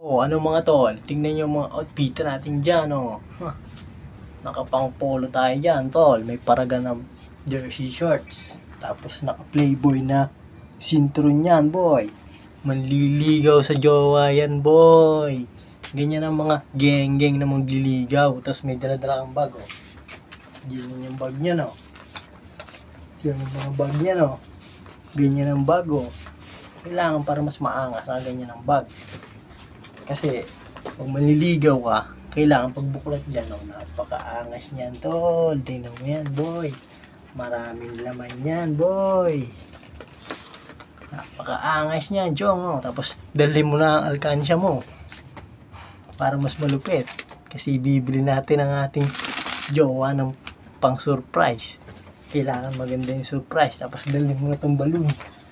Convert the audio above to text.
O ano mga tol, tingnan nyo mga outfit natin dyan oh. Nakapang polo tayo dyan tol. May paraga ng jersey shorts. Tapos naka playboy na sintron yan boy. Manliligaw sa jowa yan boy. Ganyan ang mga geng-geng na magliligaw. Tapos may dala-dala kang bag oh. Ganyan yung bag niya no. Yan yung mga bag niya no. Ganyan ang bag oh. Kailangan para mas maangas na ganyan ang bag. Kasi pag manliligaw ka, kailangan pagbuklat dyan, oh, napakaangas niyan tol. Tingnan mo yan boy. Maraming laman yan boy. Napakaangas niyan chong oh. Tapos dalhin mo na ang alkansya mo para mas malupit. Kasi bibili natin ang ating jowa ng pang surprise. Kailangan maganda yung surprise. Tapos dalhin mo na itong balloons.